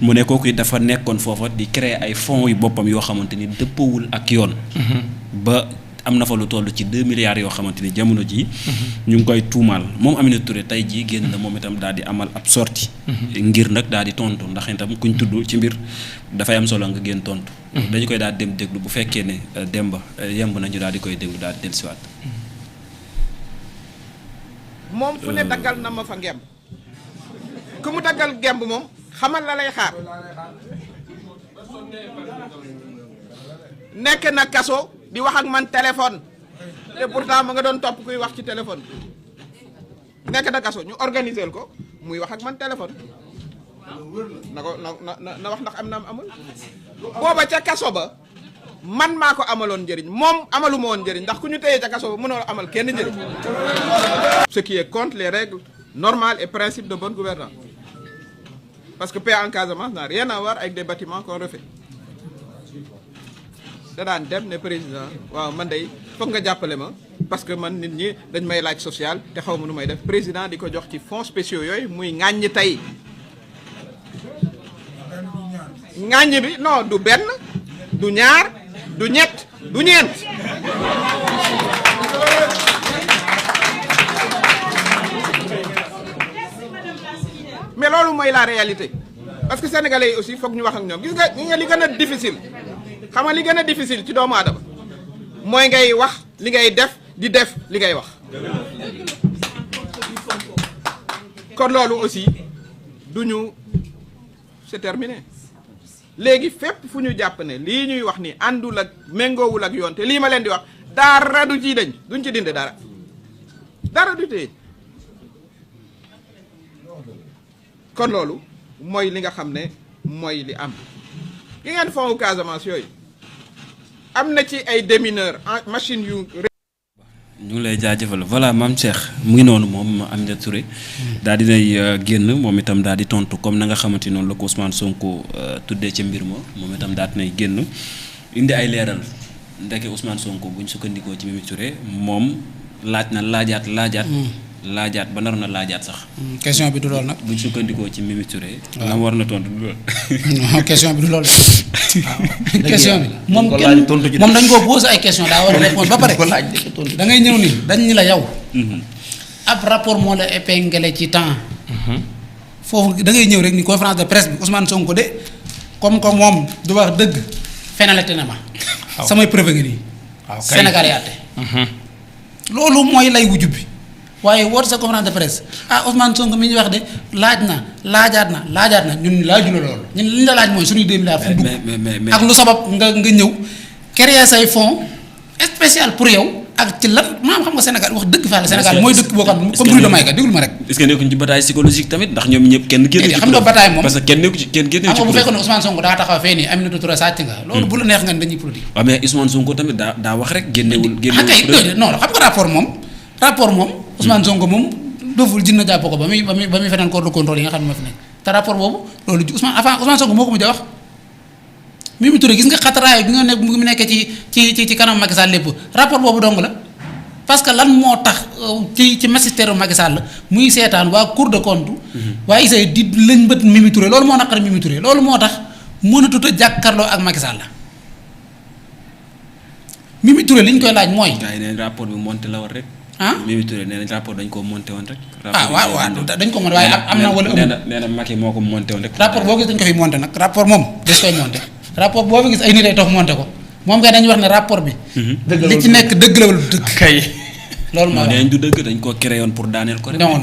mu ne kooku it dafa nekkoon foofa di créer ay fonds yu boppam yoo xamante ni dëppawul ak yoon. ba am na fa lu toll ci 2 milliards yoo xamante ni jamono jii. ñu ngi koy tuumaal moom Aminata Touré tey jii génn na moom itam daal di amal ab sortie ngir nag daal di tontu ndax itam kuñ tudd ci mbir dafay am solo nga génn tontu. dañu koy daal dem déglu bu fekkee ne Demba yemb nañu daal di koy déglu daal di dellusiwaat. moom fu ne daggal na ma fa ngemb ku mu daggal ngemb moom xamal la lay xaar nekk na kaso di wax ak man téléphone te pourtant ma nga doon topp kuy wax ci téléphone nekk na kaso ñu organiser ko muy wax ak man téléphone na ko na wax ndax am na am amul booba ca kaso ba man maa ko amaloon njëriñ moom amaluma woon njëriñ ndax ku ñu téyee ca kaso ba mënoo amal kenn njëriñ ce qui est contre les règles normales et principes de bonne gouvernance parce que paix en Casamance n'a rien à voir avec des bâtiments qu'on refait da daan dem ne président waaw man day foog nga jàppale ma parce que man nit ñi dañ may laaj social te xaw ma nu may def président di ko jox ci fonds spéciaux yooyu muy ŋàññi tey ŋàññi bi non du benn du ñaar du ñett du ñeent mais loolu mooy la réalité parce que sénégalais yi aussi foog ñu wax ak ñoom gis nga li gën a difficile xam nga li gën a difficile ci doomu aadama mooy ngay wax li ngay def di def li ngay wax kon loolu aussi du ñu c'est terminé léegi fépp fu ñu jàpp ne lii ñuy wax ni àndul ak méngoowul ak yoon te lii ma leen di wax dara du ciy dañ duñ ci dindi dara du tee kon loolu mooy li nga xam ne mooy li am gi ngeen fonds Casamance yooyu am na ci ay démineurs en machine yu. ñu ngi lay jaajëfal voilà maam Cheikh mu ngi noonu moom Aminata Touré daal dinay génn moom itam daal di tontu comme na nga xamante noonu la ko Ousmane Sonko tuddee ca mbir ma moom itam daal dinay génn indi ay leeral ndeke Ousmane Sonko buñ sukkandikoo ci Mimi Touré moom laaj na laajaat ba naroon na laajaat sax. question bi du loolu nag. buñ sukkandikoo ci Mimi Touré. waaw war na tontu du loolu. non question bi du loolu waaw. question bi moom dañ koo posé ay question daa war a répondre ba pare. da ngay ñëw ni dañ ni la yow. ab rapport moo la épinglé ci temps. foofu da ngay ñëw rek ni conférence de presse bi Ousmane Sonko de comme que moom du wax dëgg fenalate na ma. samay preuve ngi nii. waaw kay Sénégal yaate. loolu mooy lay wujub bi. waaye woote sa conférence de presse Ousmane Sonko mi ñu wax de laajaat na ñun laaju la loolu ñun li ñu la laaj mooy suñuy 2 milliards fu dugg ak lu sabab nga ñëw créer say fonds spécial pour yow ak ci lan maanaam xam nga Sénégal wax dëgg fa la Sénégal mooy dëkk boo xam ne comme bruit de maïka déglu ma rek est-ce que nekkuñ ci bataille psychologique tamit ndax ñoom ñëpp kenn génn ci xam nga bataille moom parce que kenn nekku ci kenn génn ci xam nga bu fekkoon ne Ousmane Sonko daa taxaw fee nii Aminata Touré sàcc nga loolu bu la neex nga ne dañuy produit waaw mais Ousmane Sonko tamit daa wax rek génnewul non xam nga rapport moom Ousmane Sonko moom doful dina jàpp ko ba muy feneen corps de contrôle yi nga xam ne moo fi nekk te rapport boobu loolu Ousmane Sonko moo ko mujj a wax Mimi Touré gis nga xataraayu bi nga nekk mu nekkee ci kanam Macky Sall lépp rapport boobu dong la parce que lan moo tax ci magistère Macky Sall muy seetaan waa Cour des comptes waa ISA di lañ bët Mimi Touré loolu moo naqari Mimi Touré loolu moo tax mënatut a jàkkaarloo ak Macky Sall Mimi Touré li ñu koy laaj mooy. gars yi ne rapport bi monté la war rek. Mimi Touré nee nañ rapport dañ ko monté woon rek. waaw dañ ko monté waaye am na wala amul. nee na Macky moo ko monté woon rek. rapport boo gis dañ ko fi monté nag rapport moom des koy monté rapport boo fi gis ay nit ay toog monté ko moom kay dañuy wax ne rapport bi. li ci nekk dëgg la wala du dëgg. kay. loolu moo nee nañ du dëgg dañ koo créé woon pour daaneel ko rek. non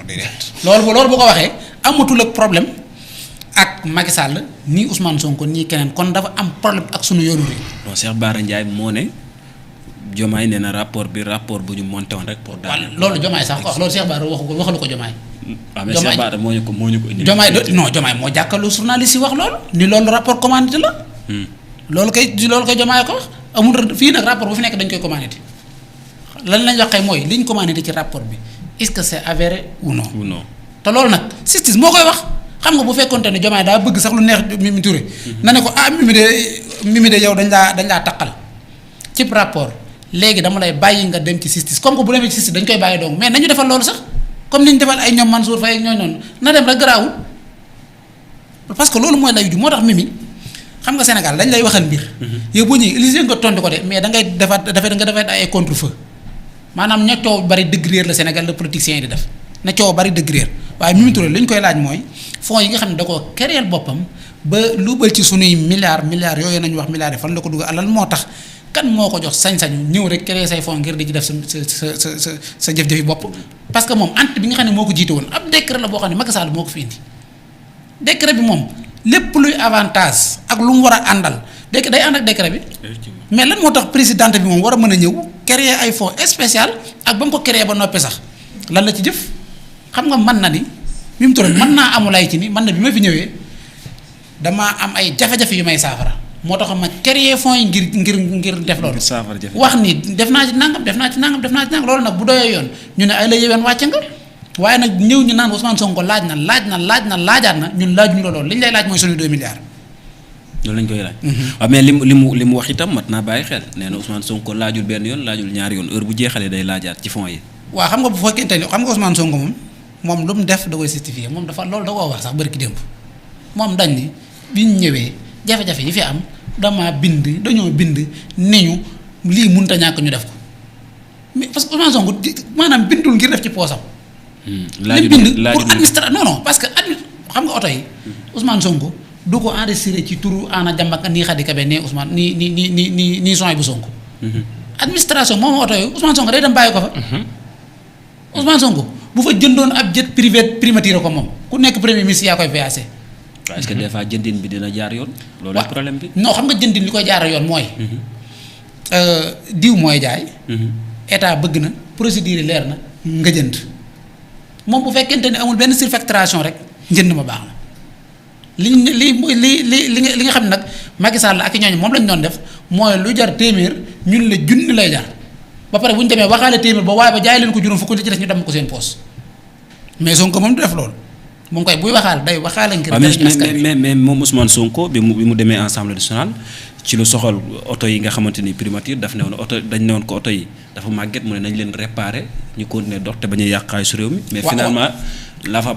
déedéet. loolu bu ko waxee amatul ak problème ak Macky Sall nii Ousmane Sonko nii keneen kon dafa am problème ak sunu yoonu réew. non Cheikh Bara Ndiaye moo ne. Diomaye nee na rapport bu ñu monté woon rek pour. daaneel loolu Diomaye sax ko wax loolu Cheikh Bara waxalu ko Diomaye. waaw mais Cheikh Bara moo ñu ko indi. Diomaye moo jàkkaarloo journaliste yi wax loolu. ni loolu rapport commandité la. loolu kay Diomaye ko wax amul fii nag rapport bu fi nekk dañ koy commandité lan lañ waxee mooy liñ commandité ci rapport bi est-ce que c'est avéré ou non. te loolu nag justice moo koy wax xam nga bu fekkonte ne Diomaye daa bëgg sax lu neex Mimi Touré. na ne ko Mimi de yow dañ laa taqal cib rapport. léegi dama lay bàyyi nga dem ci justice comme que bu demee ci justice dañ koy bàyyi donc mais nañu defal loolu sax comme ni ñu defal ay ñoom Mansour Faye ak ñooñu noonu na dem rek garaawul parce que loolu mooy layu ji moo tax Mimi xam nga Sénégal dañ lay waxal mbir. yow boo ñëwee Élysée nga tontu ko de mais da ngay defaat ay contre-feu maanaam ña coow bari dëgg réer la Sénégal la politiciens yi di def na coow bari dëgg réer waaye Mimi Touré li ñu koy laaj mooy fonds yi nga xam ne da koo créer boppam ba luubal ci sunuy milliards yooyu nañu wax milliards yi fan la ko dugal alal moo tax kan moo ko jox sañ-sañu ñëw rek créer say fonds ngir di ci def sa jëf-jëfi bopp. parce que moom ant bi nga xam ne moo ko jiite woon ab décret la boo xam ne Macky Sall moo ko fi indi décret bi moom lépp luy avantage ak lu mu war a àndal day ànd ak décret bi. mais lan moo tax présidente bi moom war a mën a ñëw créer ay fonds spécial ak ba mu ko créer ba noppi sax lan la ci jëf xam nga mën na ni Mimi Touré mën naa amulay ci ni man na bi ma fi ñëwee damaa am ay jafe-jafe yu may saafara moo tax ma créer fonds yi ngir def loolu. wax ni def naa ci nangam loolu nag bu doyee yoon ñu ne ay la yeween wàcc nga waaye nag ñëw ñu naan Ousmane Sonko laaj na laajaat na ñun laajuñu la loolu li ñu lay laaj mooy sunu 2 milliards. loolu lañ koy laaj. waaw mais li mu wax itam mat naa bàyyi xel nee na Ousmane Sonko laajul benn yoon laajul ñaari yoon heure bu jeexalee day laajaat ci fonds yi. waaw xam nga bu fekkente ni xam nga Ousmane Sonko moom lu mu def da koy justifier moom dafa loolu da koo wax sax bari ki démb moom dañ ni bi ñu ñëwee jafe-jafe yi fi am dañoo bind ni ñu lii mënut a ñàkk ñu def ko mais parce que Ousmane Sonko maanaam bindul ngir def ci poosam. li bind pour administrer non parce que xam nga oto yi Ousmane Sonko du ko enregistré ci turu Anna Diambaka nii Khady Kébé nee Ousmane nii Souhaïbou Sonko. administration moom oto yi Ousmane Sonko day dem bàyyi ko fa. Ousmane Sonko bu fa jëndoon ab jet privé primature ko moom ku nekk premier ministre yaa koy VAC. est-ce que des fois jëndin bi dina jaar yoon. loolu problème bi. non xam nga jëndin li koy jaar yoon mooy. diw mooy jaay. état bëgg na procédure leer na nga jënd moom bu fekkente ne amul benn surfacturation rek njënd ma baax na li nga xam ne nag Macky Sall ak ñooñu moom lañ doon def mooy lu jar téeméer ñun la junni lay jar ba pare bu ñu demee waxaale téeméer ba waaye ba jaay leen ko juróom fukk li ci des ñu dem ko seen poos mais Sonko moom du def loolu. moom koy buy waxaal day waxaale ngir. mais moom Ousmane Sonko bi mu demee Assemblée nationale ci lu soxal oto yi nga xamante ni primature daf ne woon dañ ne woon ko oto yi dafa màgget mu ne nañ leen réparer ñu continuer dox te bañ a yàqaay su réew mi. mais finalement la fa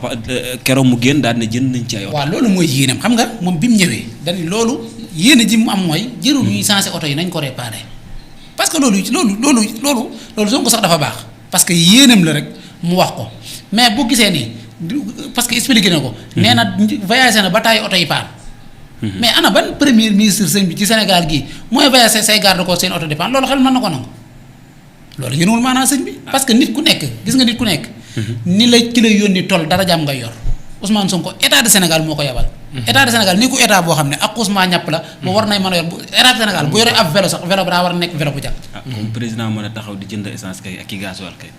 keroog mu génn daal ne jënd nañ ci ay oto. waaw loolu mooy yéenam xam nga moom bi mu ñëwee dañu loolu yéene ji mu am mooy jërul ñuy sensé oto yi nañ ko réparer parce que loolu Sonko sax dafa baax parce que yéenam la rek mu wax ko mais bu gisee nii. parce que expliqué na ko. nee na voyagé na ba taay oto yi paan. mais ana ban premier ministre sëñ bi ci Sénégal gii mooy voyagé say garde ko seen oto di paan loolu xel mën na ko nangu loolu yéenewul maanaam sëñ bi. parce que nit ku nekk gis nga nit ku nekk. ni la ci la yónni toll dara jàmm ngay yor Ousmane Sonko état de Sénégal moo ko yabal. état de Sénégal ni ko état boo xam ne ak Ousmane ñàpp la. ba war nay mën a yor bu état de Sénégal bu yoree ab vélo sax vélo bi daa war a nekk vélo bu jàpp. comme président mën a taxaw di jënd essence kay ak i gasoil kay.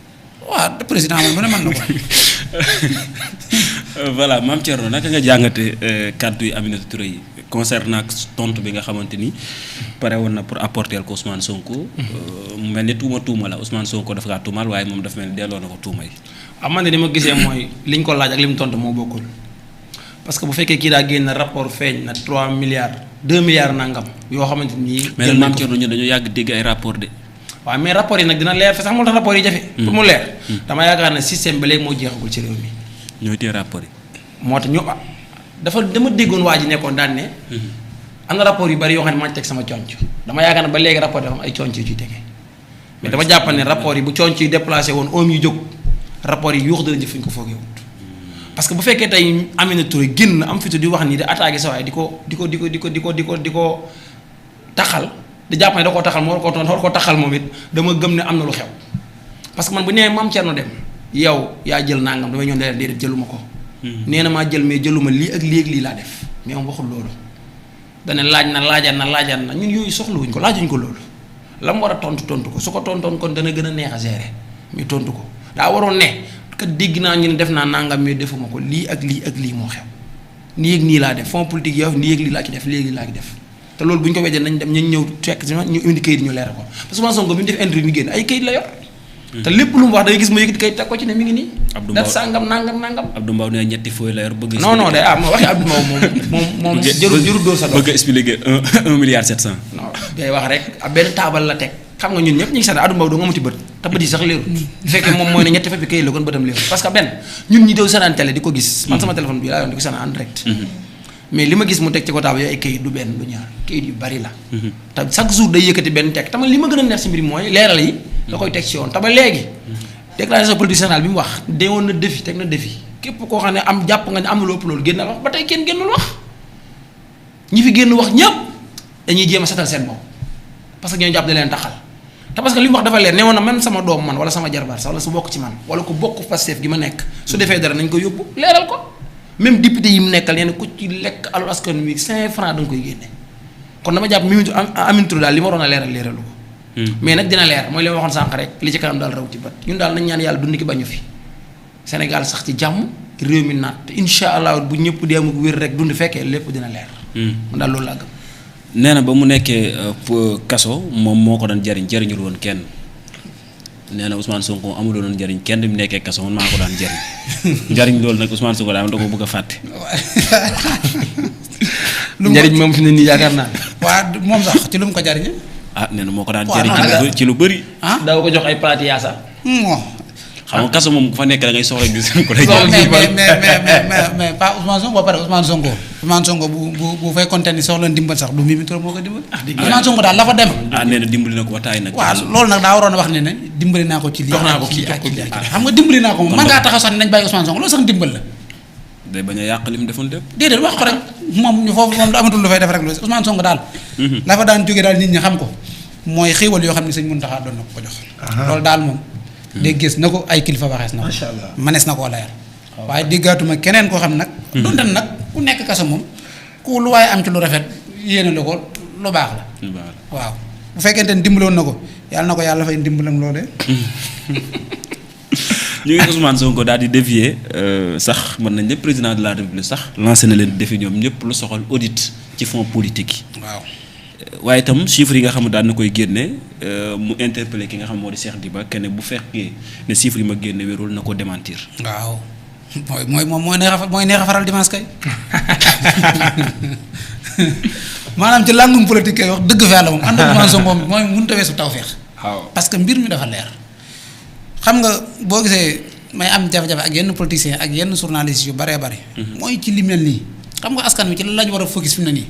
waaw président moom lu ne mën na ko. voilà Mame Thierno naka nga jàngate kàddu yi Aminata Touré yi concernant tontu bi nga xamante ni pare woon na pour apporter ko Ousmane Sonko. mu mel ni tuuma la Ousmane Sonko dafa kaa tuumal waaye moom dafa mel ni delloo na ko tuuma yi. man de ni ma gisee mooy liñ ko laaj ak li mu tontu moo bokkul parce que bu fekkee kii daa génn rapport feeñ na 3 milliards 2 milliards nangam yoo xamante ni. mais Mame Thierno ñu dañoo yàgg dégg ay rapport de. waaw mais rapport yi nag dina leer fa sax moo tax rapport yi jafe. pour mu leer. dama yaakaar ne système ba léegi moo jeexagul ci réew mi. ñooy téye rapport yi. moo tax dama déggoon waa ji nekkoon daan ne. am na rapport yu bari yoo xam ne maa ci teg sama conc dama yaakaar ne ba léegi rapport dafa am ay conc yu ciy tege mais dama jàpp ne rapport yi bu conc yi déplacé woon oom yu jóg rapport yi yuux dana jëf fu ñu ko foogee wut. parce que bu fekkee tey Aminata Touré génn am fitu di wax nii di attaqué sa waay di ko taxal. di jàpp ne da koo taxal moo war koo taxal moom it dama gëm ne am na lu xew parce que man bu nee Mame Thierno dem yow yaa jël nangam damay ñëw ne déedéet jëluma ko. nee na maa jël mais jëluma lii ak lii laa def mais moom waxul loolu. dane laajaat na ñun yooyu soxlawuñ ko laajuñ ko loolu la mu war a tontu ko su ko tontoon kon dana gën a neex a gérer mais tontu ko daa waroon ne kat dégg naa ñu ne def naa nangam mais defuma ko lii ak lii moo xew nii ak nii laa def fond politique yow nii ak lii laa ci def léegi laa ci def. te loolu bu ñu ko weddee nañ dem ñu ñëw fekk si ñu indi kayit ñu leeral ko parce que Ousmane Sonko bi mu def interview mi génn ay kayit la yor. te lépp lu mu wax da ngay gis ma yëkkati kayit teg ko ci ne mi ngi nii. Abdou Mbow def sàngam nangam. Abdou Mbow nee ñetti fooy la yor bëgg. non day ma waxi Abdou Mbow moom jërul dóor sa doom. bëgg a expliquer 1 milliard 700. non day wax rek ab benn taabal la teg xam nga ñun ñëpp ñu ngi sant Abdou Mbow doo nga amuti bët te bët yi sax léeru bu fekkee moom mooy ne ñetti feppi kayit la kon bëtam léeru parce que benn ñun ñi dew seetaan télé di ko gis man sama téléphone bi laa yoon di ko seetaan en direct mais li ma gis mu teg ci ko taab yooyu ay kayit du benn du ñaar kayit yu bari la. te chaque jour day yëkkati benn teg tamit li ma gën a neex si mbir mooy leeral yi. da koy teg si yoon te ba léegi. déclaration politique générale bi mu wax deewoon na défi teg na défi képp koo xam ne am jàpp nga ne am na lu ëpp loolu génnal wax ba tey kenn génnul wax ñi fi génn wax ñëpp dañuy jéem a setal seen bopp parce que ñoo jàpp ne leen taxal te parce que li mu wax dafa leer ne woon na même sama doom man wala sama jarbaat sax wala su bokk ci man wala ku bokk Pastef gi ma nekk su defee dara nañ ko yóbbu leeral ko même député yi mu nekkal nee na ku ci lekk alalu askan wi 5 francs da nga koy génne kon dama jàpp Aminata Touré daal li ma waroon a leeralu ko mais nag dina leer mooy li ma waxoon sànq rek li ci kanam daal raw ci bët ñun daal nañ ñaan yàlla dund ki bañu fi Sénégal sax ci jàmm réew mi naat te incha allah bu ñëpp di amug wér rek dund fekkee lépp dina leer. man daal loolu laa gëm. nee na ba mu nekkee kaso moom moo ko doon jariñul woon kenn nee na Ousmane Sonko amul woon jariñ kenn bi mu nekkee kaso man maa ko daan jariñ loolu nag Ousmane Sonko daa da ko bëgg a fàtte. njariñ moom fi ne nii yaakaar naa. waaw moom sax ci lu mu ko jariñee. nee na moo ko daan jariñ ci lu bëri. daaw ko jox ay palaati yaasa. xam nga kaso moom ku fa nekk da ngay soxla gis ko lay mais pas Ousmane Sonko ba pare Ousmane Sonko bu fekkoon ni soxla ndimbal sax du Mimi Touré moo ko dimbali. Ousmane Sonko daal la fa dem. nee na dimbali na ko ba taay nag. waaw loolu nag daa waroon a wax ne dimbali naa ko ci lii. jox naa ko kii xam nga dimbali naa ko moom man ngaa taxaw sax ne nañ bàyyi Ousmane Sonko loolu sax ndimbal la. day bañ a yàq li mu defoon lépp. déedéet wax ko rek moom ñu foofu moom du amatul lu fay def rek Ousmane Sonko daal. la fa daan jógee daal nit ñi xam ko mooy xéewal yoo xam ne sëñ Mountakha doon na ko jox. loolu daal moom. dégg gis na ko ay kilifa waxees na ko. macha allah manees na koo layal. waaye déggaatuma keneen koo xam nag. donte nag ku nekk kaso moom ku lu waaye am ci lu rafet yéene la ko lu baax la. waaw bu fekkente ne dimbaloon na ko yàlla fay dimbalam loolee. ñu ngi Ousmane Sonko daal di dévier sax mën nañ ne président de la République sax lancé na leen défi ñoom ñëpp lu soxal audit ci fonds politique yi. waaw. waaye itam chiffres yi nga xam ne daan na koy génne mu interpellé ki nga xam moo di Cheikh Diba kenn bu fekkee ne chiffres yi ma génne wérul na ko démentir. waaw mooy neex a faral dimanche kay maanaam ci làngum politique kay wax dëgg fa yàlla moom ànd ak Ousmane Sonko moom mooy mënut a weesu tawfeex. waaw parce que mbir mi dafa leer. xam nga boo gisee may am jafe-jafe ak yenn politiciens ak yenn journalistes yu baree bare. mooy ci li mel nii xam nga askan wi ci lan lañ war a focus fi mu ne nii.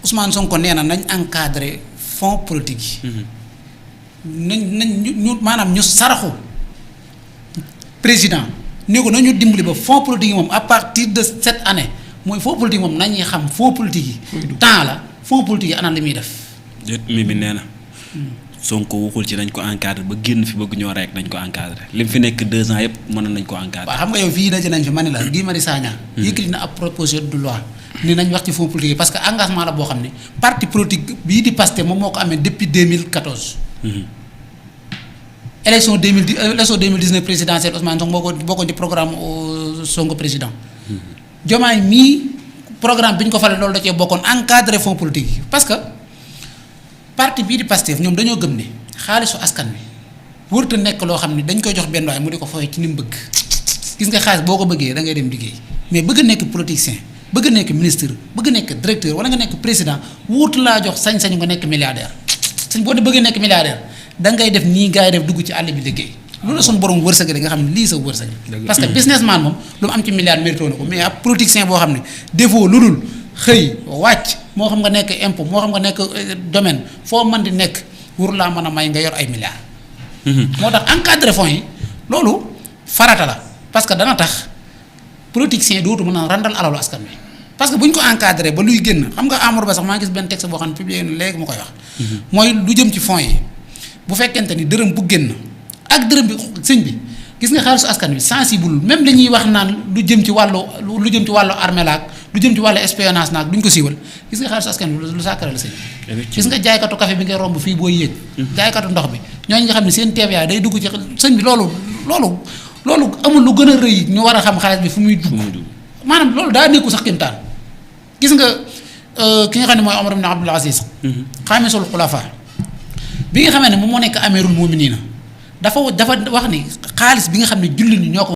Ousmane Sonko nee na nañ encadré fonds politique yi. nañ ñu maanaam ñu saraxu président ne ko nañu dimbali ba fonds politique yi moom à partir de cette année mooy fonds politique moom nañuy xam fonds politique yi. temps la fonds politique yi ana li muy def. mi bi nee na. Sonko waxul ci nañ ko encadré ba génn fi bëgg ñoo rek nañ ko encadré li mu fi nekk 2 ans yëpp mën nañ ko encadré. waaw xam nga yow fii daje nañ fi ma ne la Guy Marius Sagna. yëkkati na ab proposition de loi. ni nañ wax ci fonds politique yi parce que engagement la boo xam ne parti politique bii di Pastef moom moo ko amee depuis 2014. élection 2019 présidentielle Ousmane Sonko bokkoon ci programme Sonko président. Diomaye mii programme bi ñu ko falee loolu da cee bokkoon encadré fonds politique yi parce que parti bii di Pastef ñoom dañoo gëm ne xaalisu askan wi warut a nekk loo xam ne dañ koy jox benn waay mu di ko fooy ci ni mu bëgg gis nga xaalis boo ko bëggee da ngay dem liggéey mais bëgg nekk politicien. bëgg nekk ministre bëgg nekk directeur wala nga nekk président wuutu laa jox sañ-sañu nga nekk milliardaire sañ boo de bëggee nekk milliardaire da ngay def nii gars yi def dugg ci àll bi liggéey loolu la suñu borom wërsëg nga xam ne lii sa wërsëg parce que businessman moom lu mu am ci milliard mérito na ko mais ab politicien boo xam ne defoo lu dul xëy wàcc moo xam nga nekk impôt moo xam nga nekk domaine foo mën di nekk wur laa mën a may nga yor ay milliards. moo tax encadré fonds yi loolu farata la parce que dana tax politicien dootu mën a randal alalu askan wi. parce que bu ñu ko encadré ba luy génn xam nga Amadou Ba sax maa ngi gis benn texte boo xam ne publié na léegi mu koy wax. mooy lu jëm ci fonds yi bu fekkente ni dërëm bu génn ak dërëm bi sëñ bi gis nga xaalisu askan wi sensible même dañuy wax naan lu jëm ci wàllu armée la ak lu jëm ci wàllu espionnage naag duñ ko siiwal gis nga xaalisu askan wi lu sàkkare la sëñ gis nga jaaykatu café bi ngay romb fii booy yéeg. jaaykatu ndox bi ñooñu nga xam ne seen TVA day dugg ci sëñ bi loolu amul lu gën a rëy ñu war a xam xaalis bi fu muy dugg maanaam loolu daa nekku sax kéemtaan gis nga ki nga xam ne mooy Omar ibn Abdul Aziz xaamisul xulafa bi nga xamee ne moom moo nekk ameerul mu'miniina dafa wax ni xaalis bi nga xam ne jullit ñi ñoo ko